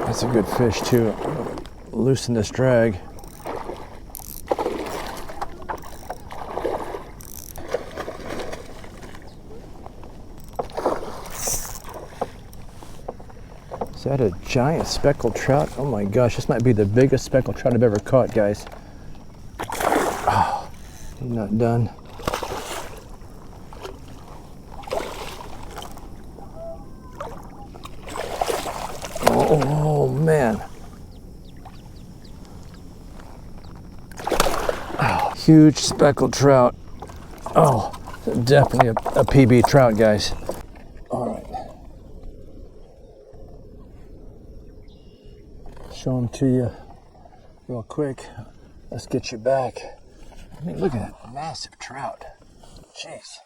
That's a good fish too. Loosen this drag. Is that a giant speckled trout? Oh my gosh, this might be the biggest speckled trout I've ever caught, guys. Oh, he's not done. Oh man. Oh, huge speckled trout. Oh, definitely a PB trout, guys. All right. Show them to you real quick. Let's get you back. I mean, look at that massive trout. Jeez.